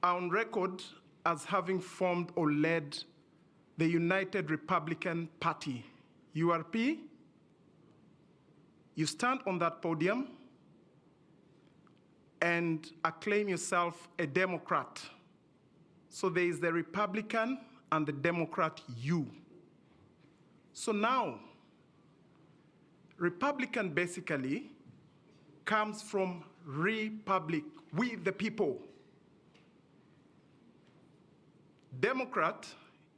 are on record as having formed or led the United Republican Party, URP. You stand on that podium and acclaim yourself a Democrat. So there is the Republican and the Democrat you. So now, Republican basically comes from republic, we the people. Democrat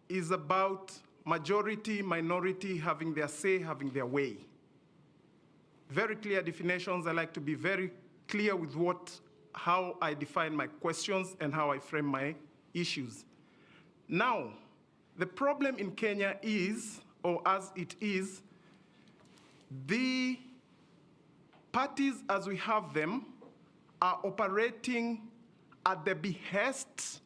is about majority, minority having their say, having their way. Very clear definitions. I like to be very clear with how I define my questions and how I frame my issues. Now, the problem in Kenya is, or as it is, the parties as we have them are operating at the behest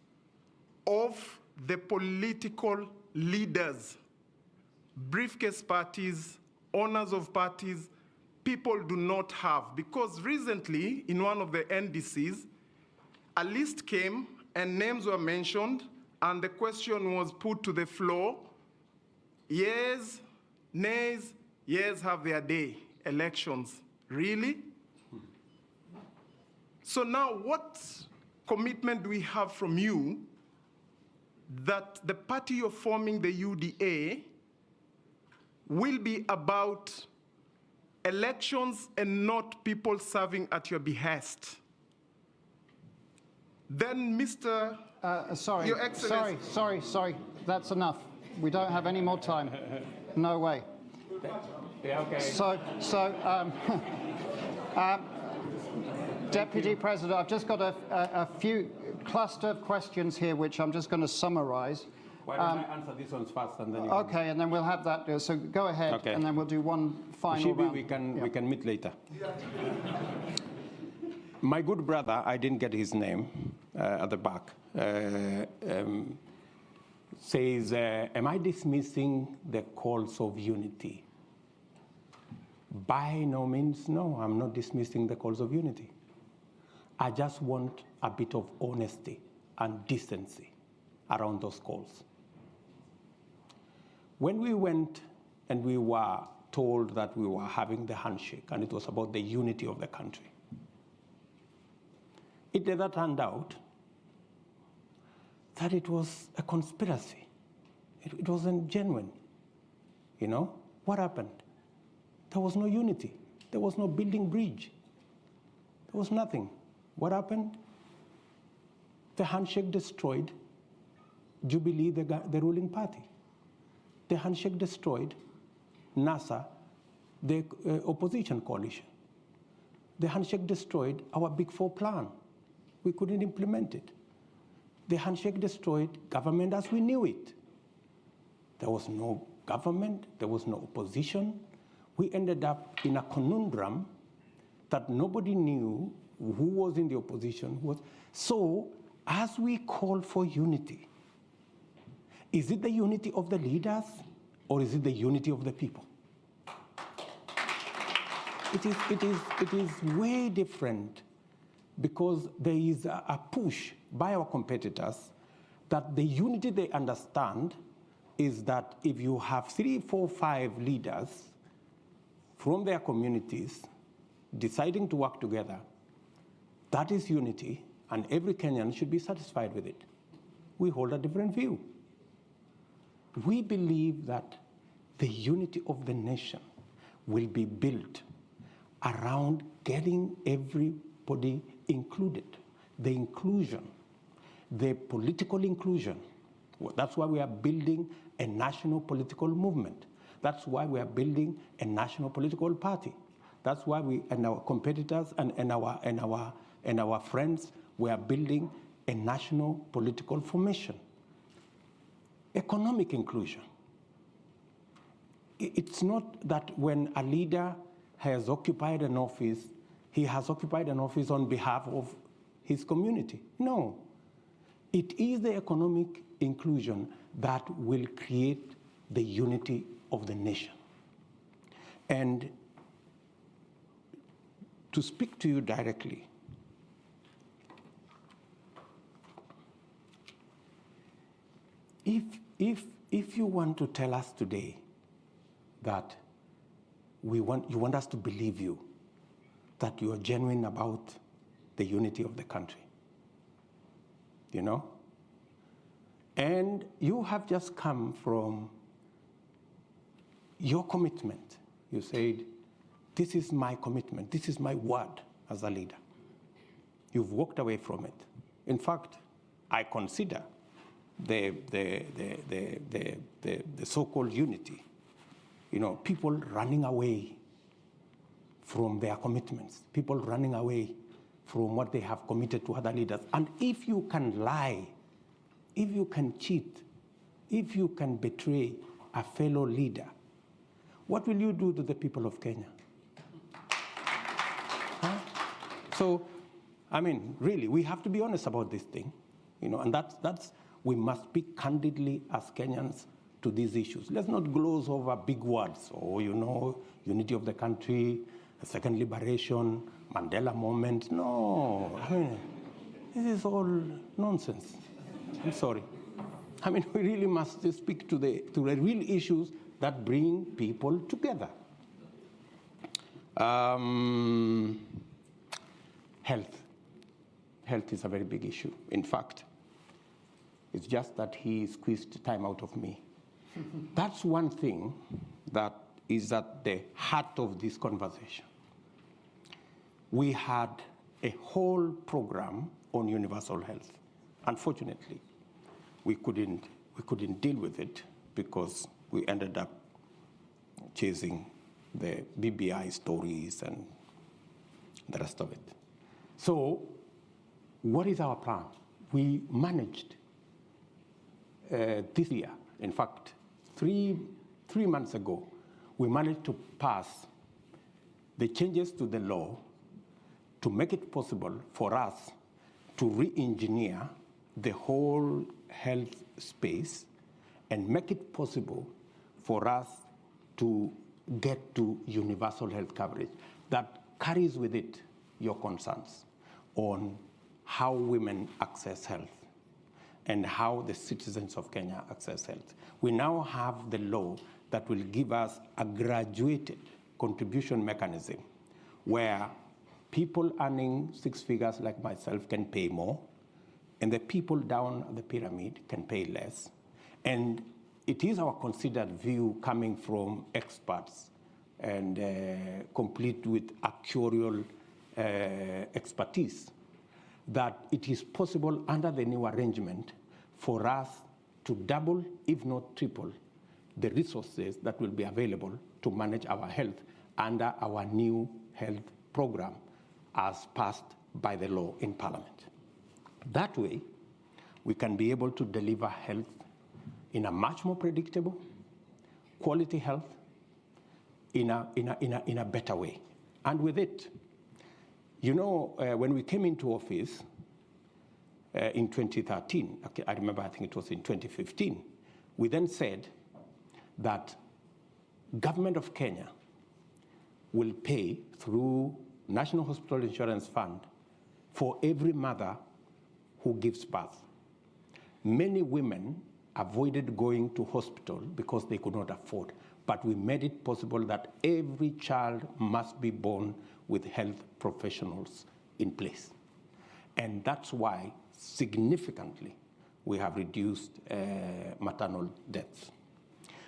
of the political leaders, briefcase parties, owners of parties, people do not have. Because recently, in one of the NDCs, a list came and names were mentioned, and the question was put to the floor, yes, nays, yes, have their day, elections. Really? So now what commitment do we have from you that the party you're forming, the UDA, will be about elections and not people serving at your behest? Then, Mr. Your Excellency. Sorry. That's enough. We don't have any more time. No way. Yeah, okay. Deputy President, I've just got a few cluster of questions here, which I'm just going to summarize. Why don't I answer these ones first, and then you okay, and then we'll have that. So go ahead, okay. And then we'll do one final round. We can meet later. My good brother, I didn't get his name at the back, says, am I dismissing the calls of unity? By no means, no, I'm not dismissing the calls of unity. I just want a bit of honesty and decency around those calls. When we went and we were told that we were having the handshake and it was about the unity of the country, it later turned out that it was a conspiracy. It wasn't genuine. You know, what happened? There was no unity. There was no building bridge. There was nothing. What happened? The handshake destroyed Jubilee, the ruling party. The handshake destroyed NASA, the opposition coalition. The handshake destroyed our Big Four plan. We couldn't implement it. The handshake destroyed government as we knew it. There was no government, there was no opposition. We ended up in a conundrum that nobody knew who was in the opposition. So as we call for unity, Is it the unity of the leaders or is it the unity of the people? It is way different, because there is a push by our competitors that the unity they understand is that if you have 3, 4, 5 leaders from their communities deciding to work together, that is unity, and every Kenyan should be satisfied with it. We hold a different view. We believe that the unity of the nation will be built around getting everybody included, the inclusion, the political inclusion. That's why we are building a national political movement. That's why we are building a national political party. That's why we and our competitors and our friends, we are building a national political formation. Economic inclusion. It's not that when a leader has occupied an office, he has occupied an office on behalf of his community. No. It is the economic inclusion that will create the unity of the nation. And to speak to you directly, if you want to tell us today that you want us to believe you, that you are genuine about the unity of the country, you know? And you have just come from your commitment. You said, this is my commitment, this is my word as a leader. You've walked away from it. In fact, I consider the so-called unity, you know, people running away from their commitments, people running away from what they have committed to other leaders. And if you can lie, if you can cheat, if you can betray a fellow leader, what will you do to the people of Kenya? Huh? So, I mean, really, we have to be honest about this thing, you know, and that's we must speak candidly as Kenyans to these issues. Let's not gloss over big words, or, you know, unity of the country, second liberation, Mandela moment. No, I mean, this is all nonsense. I'm sorry. I mean, we really must speak to the real issues that bring people together. Health. Health is a very big issue. In fact, it's just that he squeezed time out of me. That's one thing that is at the heart of this conversation. We had a whole program on universal health. Unfortunately, we couldn't deal with it because we ended up chasing the BBI stories and the rest of it. So, what is our plan? We managed this year, in fact, three months ago, we managed to pass the changes to the law to make it possible for us to re-engineer the whole health space and make it possible for us to get to universal health coverage that carries with it your concerns on how women access health and how the citizens of Kenya access health. We now have the law that will give us a graduated contribution mechanism where people earning 6 figures like myself can pay more, and the people down the pyramid can pay less. And it is our considered view, coming from experts and complete with actuarial expertise, that it is possible under the new arrangement for us to double, if not triple, the resources that will be available to manage our health under our new health program as passed by the law in Parliament. That way, we can be able to deliver health in a much more predictable, quality health in a better way. And with it, you know, when we came into office in 2013, I remember, I think it was in 2015, We then said that government of Kenya will pay through National Hospital Insurance Fund for every mother who gives birth. Many women avoided going to hospital because they could not afford, but we made it possible that every child must be born with health professionals in place. And that's why significantly we have reduced maternal deaths.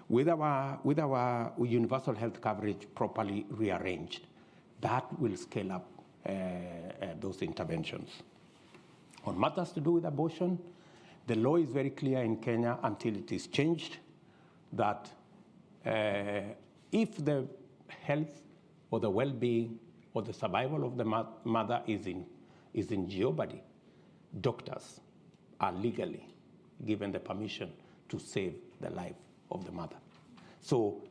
With our universal health coverage properly rearranged, that will scale up those interventions. On matters to do with abortion, the law is very clear in Kenya until it is changed that if the health or the well-being or the survival of the mother is in jeopardy, doctors are legally given the permission to save the life of the mother. So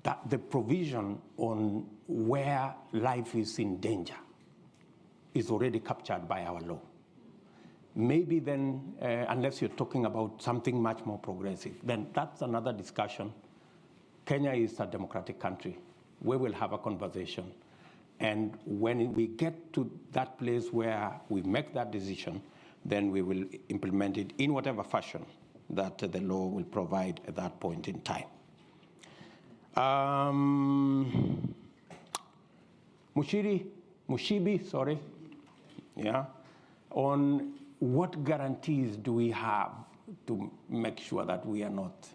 that the provision on where life is in danger is already captured by our law. Maybe then, unless you're talking about something much more progressive, then that's another discussion. Kenya is a democratic country. We will have a conversation. And when we get to that place where we make that decision, then we will implement it in whatever fashion that the law will provide at that point in time. Mushibi, sorry. Yeah. On what guarantees do we have to make sure that we are not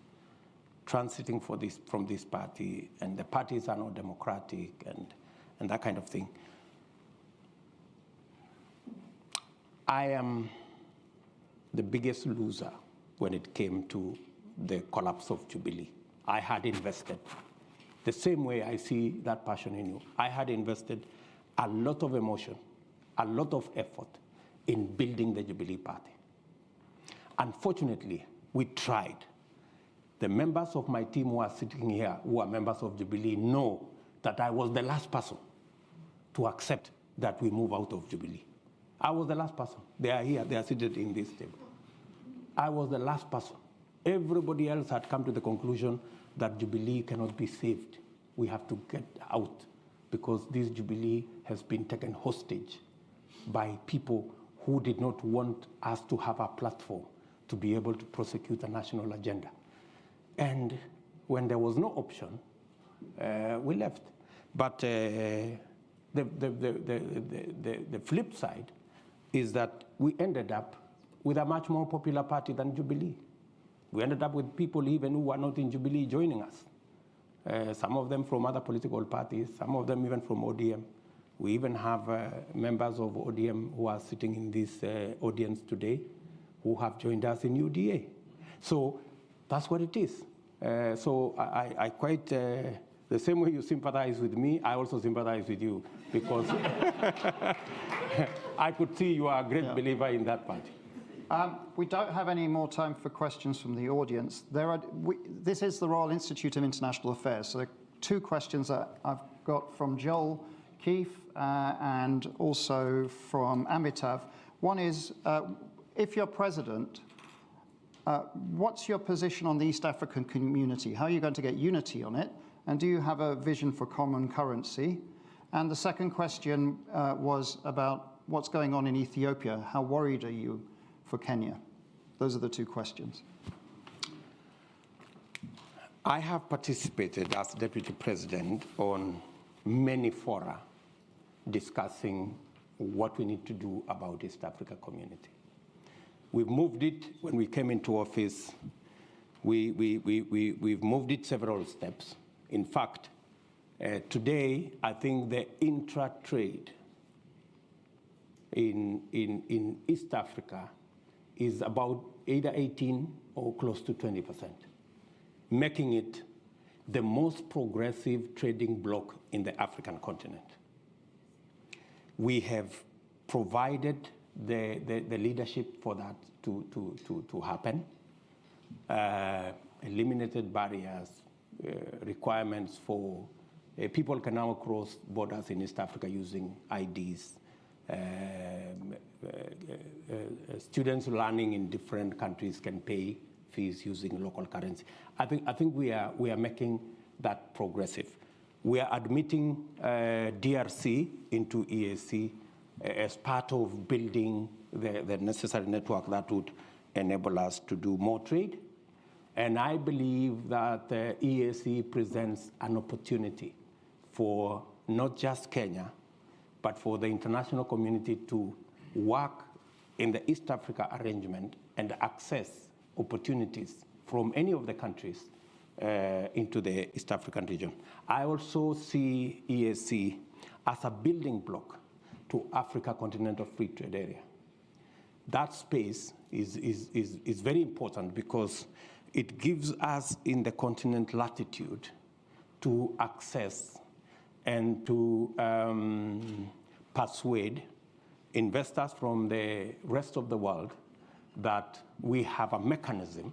transiting from this party and the parties are not democratic and that kind of thing? I am the biggest loser when it came to the collapse of Jubilee. I had invested, the same way I see that passion in you, I had invested a lot of emotion, a lot of effort in building the Jubilee Party. Unfortunately, we tried. The members of my team who are sitting here, who are members of Jubilee, know that I was the last person to accept that we move out of Jubilee. I was the last person. They are here, they are seated in this table. I was the last person. Everybody else had come to the conclusion that Jubilee cannot be saved. We have to get out because this Jubilee has been taken hostage by people who did not want us to have a platform to be able to prosecute a national agenda. And when there was no option, we left. But the flip side is that we ended up with a much more popular party than Jubilee. We ended up with people even who were not in Jubilee joining us. Some of them from other political parties, some of them even from ODM. We even have members of ODM who are sitting in this audience today who have joined us in UDA. So that's what it is. So I quite, the same way you sympathize with me, I also sympathize with you because I could see you are a great believer in that party. We don't have any more time for questions from the audience. This is the Royal Institute of International Affairs, so there are two questions that I've got from Joel Keefe and also from Amitav. One is, if you're president, what's your position on the East African community? How are you going to get unity on it? And do you have a vision for common currency? And the second question was about what's going on in Ethiopia. How worried are you for Kenya? Those are the two questions. I have participated as Deputy President on many fora discussing what we need to do about East Africa community. We've moved it when we came into office. We've moved it several steps. In fact, today, I think the intra-trade in East Africa is about either 18 or close to 20%, making it the most progressive trading bloc in the African continent. We have provided the leadership for that to happen, eliminated barriers, requirements for people can now cross borders in East Africa using IDs. Students learning in different countries can pay fees using local currency. I think we are making that progressive. We are admitting DRC into EAC as part of building the necessary network that would enable us to do more trade. And I believe that EAC presents an opportunity for not just Kenya, but for the international community to work in the East Africa arrangement and access opportunities from any of the countries into the East African region. I also see EAC as a building block to Africa Continental Free Trade Area. That space is very important because it gives us in the continent latitude to access and to persuade investors from the rest of the world that we have a mechanism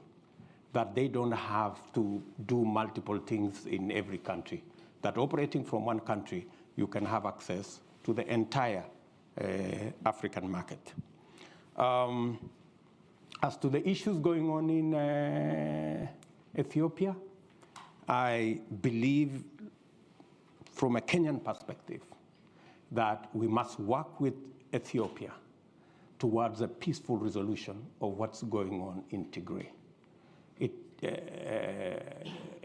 that they don't have to do multiple things in every country, that operating from one country, you can have access to the entire African market. As to the issues going on in Ethiopia, I believe from a Kenyan perspective that we must work with Ethiopia towards a peaceful resolution of what's going on in Tigray.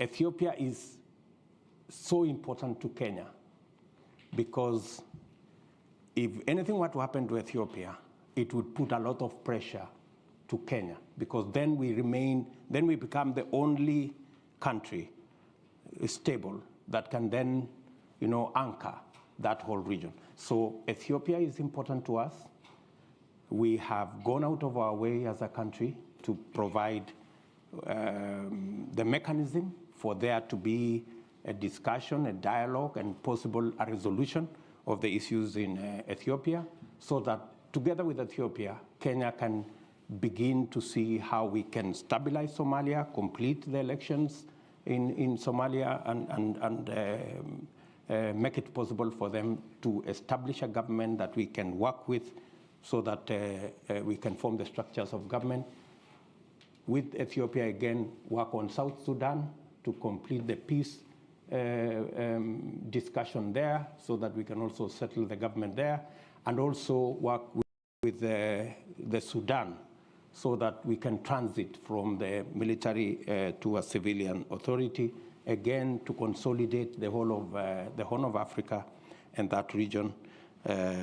Ethiopia is so important to Kenya because if anything were to happen to Ethiopia, it would put a lot of pressure to Kenya because then we become the only country stable that can then, anchor that whole region. So Ethiopia is important to us. We have gone out of our way as a country to provide the mechanism for there to be a discussion, a dialogue, and possible a resolution of the issues in Ethiopia, so that together with Ethiopia, Kenya can begin to see how we can stabilize Somalia, complete the elections in Somalia, and make it possible for them to establish a government that we can work with so that we can form the structures of government. With Ethiopia, again, work on South Sudan to complete the peace discussion there so that we can also settle the government there, and also work with the Sudan so that we can transit from the military to a civilian authority, again, to consolidate the whole of Africa and that region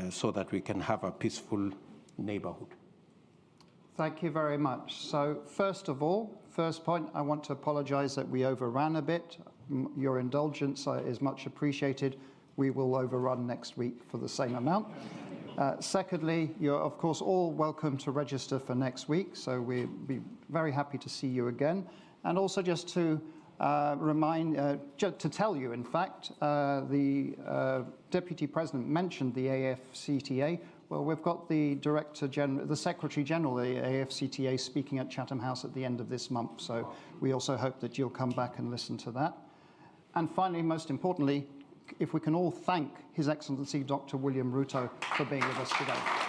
so that we can have a peaceful neighborhood. Thank you very much. So first of all, first point, I want to apologize that we overran a bit. Your indulgence is much appreciated. We will overrun next week for the same amount. Secondly, you're of course all welcome to register for next week, so we'll be very happy to see you again. And also just to to tell you, in fact, the Deputy President mentioned the AFCTA. Well, we've got the the Secretary General of the AFCTA speaking at Chatham House at the end of this month, so we also hope that you'll come back and listen to that. And finally, most importantly, if we can all thank His Excellency Dr. William Ruto for being with us today.